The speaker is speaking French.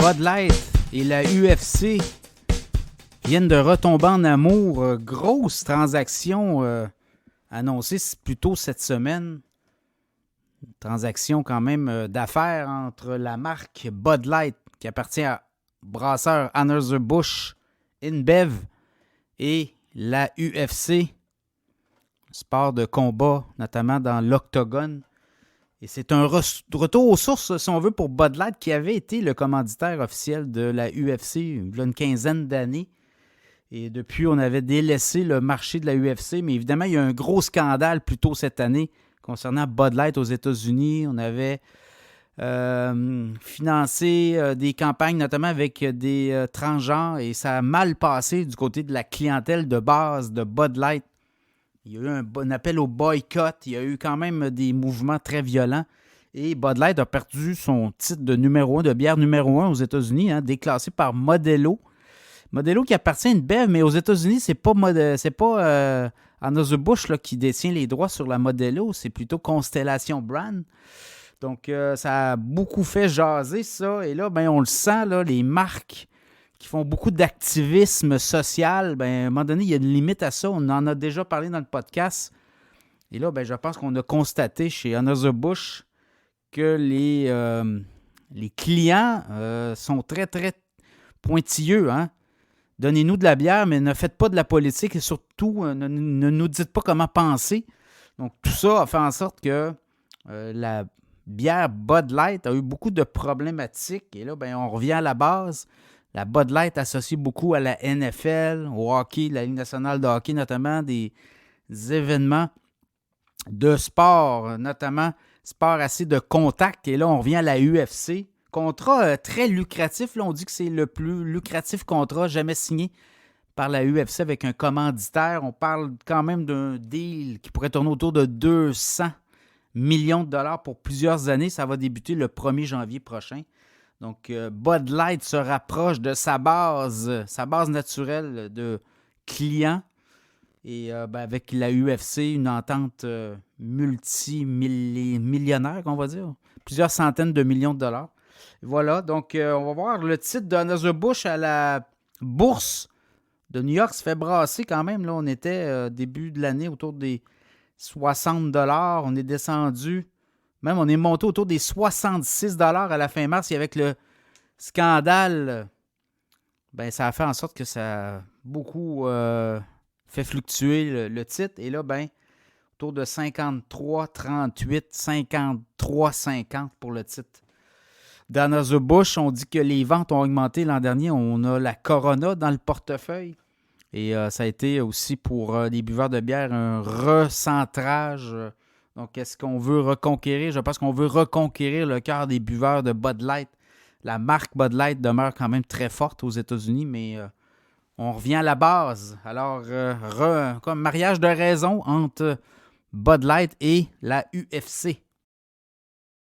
Bud Light et la UFC viennent de retomber en amour. Grosse transaction annoncée plus tôt cette semaine. Une transaction quand même d'affaires entre la marque Bud Light qui appartient à brasseur Anheuser-Busch InBev et la UFC, sport de combat, notamment dans l'octogone. Et c'est un retour aux sources, si on veut, pour Bud Light, qui avait été le commanditaire officiel de la UFC il y a une quinzaine d'années. Et depuis, on avait délaissé le marché de la UFC. Mais évidemment, il y a un gros scandale plus tôt cette année concernant Bud Light aux États-Unis. On avait financé des campagnes, notamment avec des transgenres. Et ça a mal passé du côté de la clientèle de base de Bud Light. Il y a eu un appel au boycott. Il y a eu quand même des mouvements très violents. Et Bud Light a perdu son titre de numéro 1, de bière numéro 1 aux États-Unis, déclassé par Modelo. Modelo qui appartient à InBev, mais aux États-Unis, c'est pas Anheuser-Busch qui détient les droits sur la Modelo. C'est plutôt Constellation Brand. Donc, ça a beaucoup fait jaser ça. Et là, on le sent, là, les marques qui font beaucoup d'activisme social, à un moment donné, il y a une limite à ça. On en a déjà parlé dans le podcast. Et là, je pense qu'on a constaté chez Anheuser-Busch que les clients sont très, très pointilleux. Donnez-nous de la bière, mais ne faites pas de la politique et surtout, ne nous dites pas comment penser. Donc, tout ça a fait en sorte que la bière Bud Light a eu beaucoup de problématiques. Et là, on revient à la base. La Bud Light associe beaucoup à la NFL, au hockey, la Ligue nationale de hockey, notamment des événements de sport, notamment sport assez de contact. Et là, on revient à la UFC. Contrat très lucratif. Là, on dit que c'est le plus lucratif contrat jamais signé par la UFC avec un commanditaire. On parle quand même d'un deal qui pourrait tourner autour de 200 millions de dollars pour plusieurs années. Ça va débuter le 1er janvier prochain. Donc, Bud Light se rapproche de sa base naturelle de clients. Et avec la UFC, une entente multimillionnaire, on va dire. Plusieurs centaines de millions de dollars. Voilà, donc on va voir le titre d'Anheuser-Busch à la bourse de New York se fait brasser quand même. Là, on était début de l'année autour des 60 $. On est descendu. Même, on est monté autour des 66 $ à la fin mars. Et avec le scandale, ça a fait en sorte que ça a beaucoup fait fluctuer le titre. Et là, autour de 53,38, 53,50 pour le titre d'Anheuser-Busch. On dit que les ventes ont augmenté l'an dernier. On a la Corona dans le portefeuille. Et ça a été aussi pour les buveurs de bière un recentrage. Donc, est-ce qu'on veut reconquérir? Je pense qu'on veut reconquérir le cœur des buveurs de Bud Light. La marque Bud Light demeure quand même très forte aux États-Unis, mais on revient à la base. Alors, comme mariage de raison entre Bud Light et la UFC.